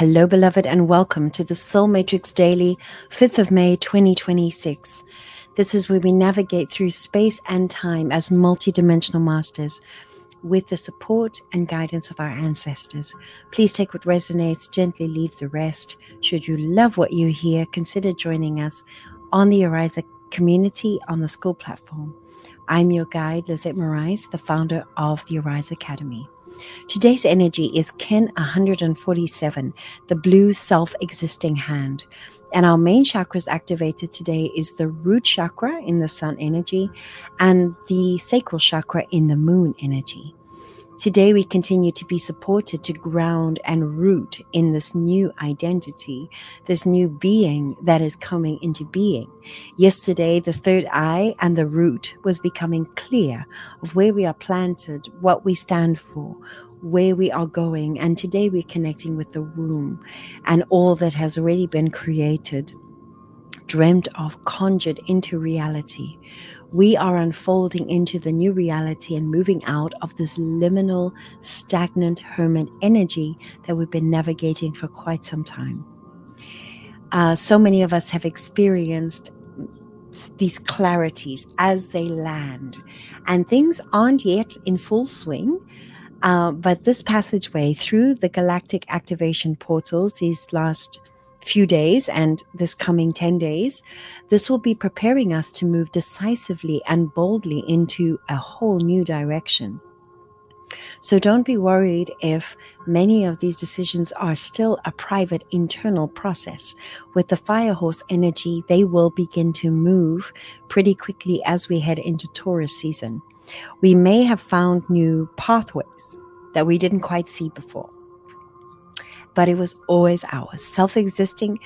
Hello, beloved, and welcome to the Soul Matrix Daily, 5th of May, 2026. This is where we navigate through space and time as multidimensional masters with the support and guidance of our ancestors. Please take what resonates, gently leave the rest. Should you love what you hear, consider joining us on the Ariza community on the school platform. I'm your guide, Lizette Morais, the founder of the Ariza Academy. Today's energy is Kin 147, the blue self-existing hand. And our main chakras activated today is the Root Chakra in the Sun energy and the Sacral Chakra in the Moon energy. Today we continue to be supported to ground and root in this new identity, this new being that is coming into being. Yesterday, the third eye and the root was becoming clear of where we are planted, what we stand for, where we are going. And today we're connecting with the womb and all that has already been created, dreamt of, conjured into reality. We are unfolding into the new reality and moving out of this liminal, stagnant hermit energy that we've been navigating for quite some time. So many of us have experienced these clarities as they land, and things aren't yet in full swing. But this passageway through the galactic activation portals these last few days and this coming 10 days, this will be preparing us to move decisively and boldly into a whole new direction. So don't be worried if many of these decisions are still a private internal process. With the fire horse energy, they will begin to move pretty quickly as we head into Taurus season. We may have found new pathways that we didn't quite see before, but it was always ours. Self-existing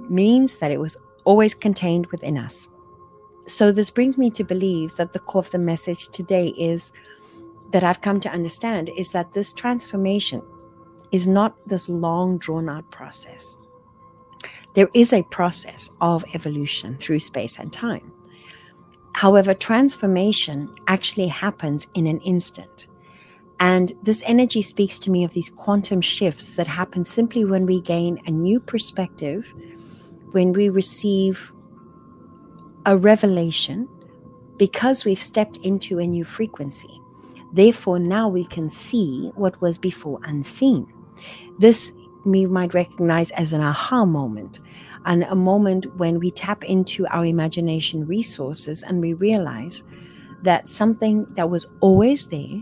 means that it was always contained within us. So this brings me to believe that the core of the message today is that I've come to understand is that this transformation is not this long drawn out process. There is a process of evolution through space and time. However, transformation actually happens in an instant. And this energy speaks to me of these quantum shifts that happen simply when we gain a new perspective, when we receive a revelation, because we've stepped into a new frequency. Therefore, now we can see what was before unseen. This we might recognize as an aha moment, and a moment when we tap into our imagination resources and we realize that something that was always there,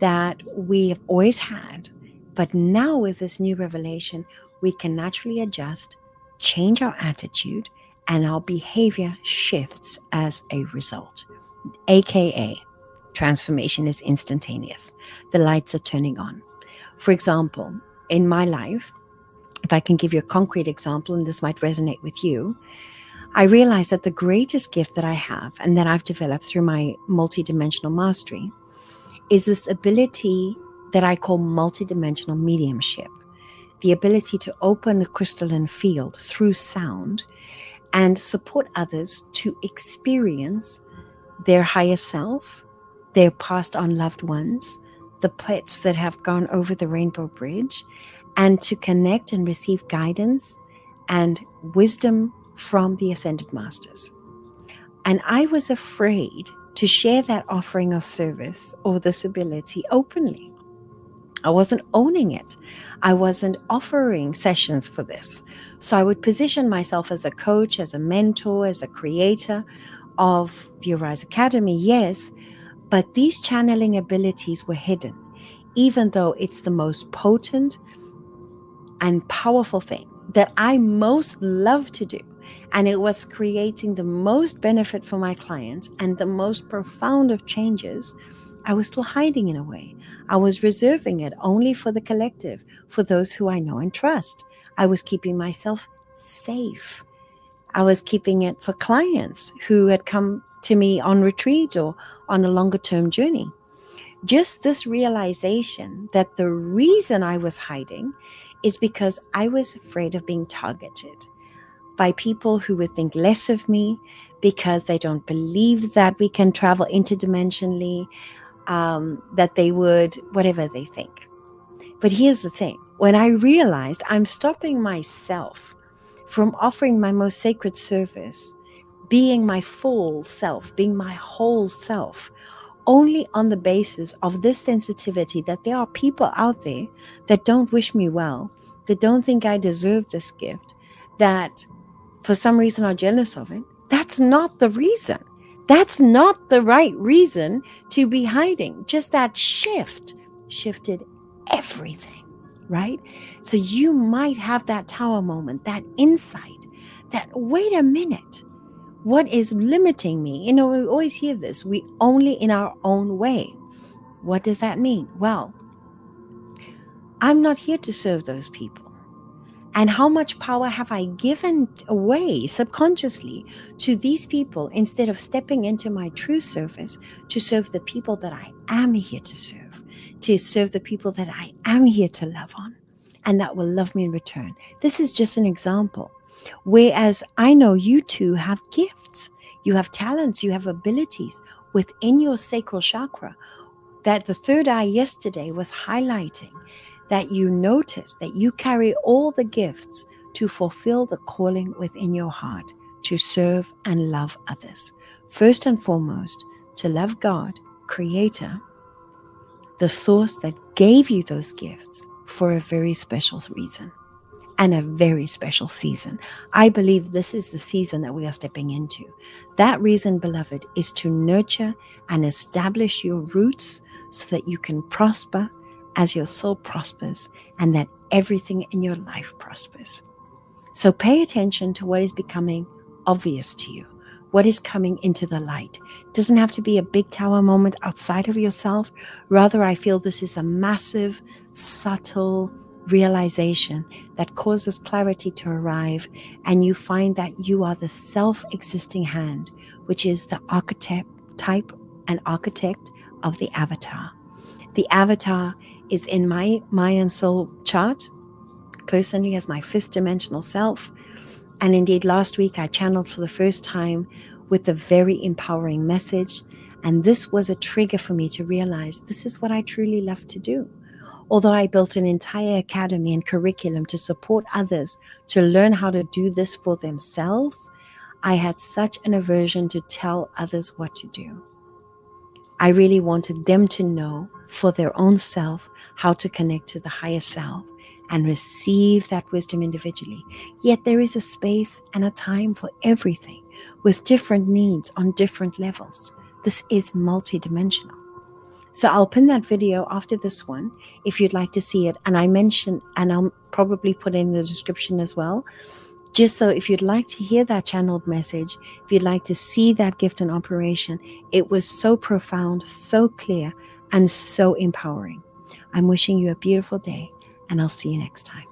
that we have always had, but now with this new revelation, we can naturally adjust, change our attitude, and our behavior shifts as a result. AKA, transformation is instantaneous. The lights are turning on. For example, in my life, if I can give you a concrete example, and this might resonate with you, I realized that the greatest gift that I have and that I've developed through my multidimensional mastery is this ability that I call multidimensional mediumship, the ability to open the crystalline field through sound and support others to experience their higher self, their passed on loved ones, the pets that have gone over the rainbow bridge, and to connect and receive guidance and wisdom from the ascended masters. And I was afraid to share that offering of service or this ability openly. I wasn't owning it. I wasn't offering sessions for this. So I would position myself as a coach, as a mentor, as a creator of the Ariza Academy, yes, but these channeling abilities were hidden, even though it's the most potent and powerful thing that I most love to do. And it was creating the most benefit for my clients and the most profound of changes. I was still hiding in a way. I was reserving it only for the collective, for those who I know and trust. I was keeping myself safe. I was keeping it for clients who had come to me on retreat or on a longer term journey. Just this realization that the reason I was hiding is because I was afraid of being targeted by people who would think less of me because they don't believe that we can travel interdimensionally, that they would, whatever they think. But here's the thing. when I realized I'm stopping myself from offering my most sacred service, being my full self, being my whole self, only on the basis of this sensitivity that there are people out there that don't wish me well, that don't think I deserve this gift, that for some reason are jealous of it. That's not the reason. That's not the right reason to be hiding. Just that shifted everything, right? So you might have that tower moment, that insight, that wait a minute, what is limiting me? You know, we always hear this, we only in our own way. What does that mean? Well, I'm not here to serve those people. And how much power have I given away subconsciously to these people instead of stepping into my true service to serve the people that I am here to serve the people that I am here to love on, and that will love me in return. This is just an example. Whereas I know you too have gifts, you have talents, you have abilities within your sacral chakra that the third eye yesterday was highlighting, that you notice that you carry all the gifts to fulfill the calling within your heart to serve and love others. First and foremost, to love God, Creator, the source that gave you those gifts for a very special reason and a very special season. I believe this is the season that we are stepping into. That reason, beloved, is to nurture and establish your roots so that you can prosper as your soul prospers and that everything in your life prospers. So pay attention to what is becoming obvious to you, what is coming into the light. It doesn't have to be a big tower moment outside of yourself. Rather, I feel this is a massive, subtle realization that causes clarity to arrive, and you find that you are the self-existing hand, which is the archetype and architect of the avatar. The avatar is in my Mayan soul chart, personally as my fifth dimensional self. And indeed, last week I channeled for the first time with a very empowering message. And this was a trigger for me to realize this is what I truly love to do. Although I built an entire academy and curriculum to support others to learn how to do this for themselves, I had such an aversion to tell others what to do. I really wanted them to know for their own self how to connect to the higher self and receive that wisdom individually. Yet there is a space and a time for everything with different needs on different levels. This is multidimensional. So I'll pin that video after this one if you'd like to see it. And I mentioned, and I'll probably put in the description as well, just so if you'd like to hear that channeled message, if you'd like to see that gift in operation, it was so profound, so clear, and so empowering. I'm wishing you a beautiful day, and I'll see you next time.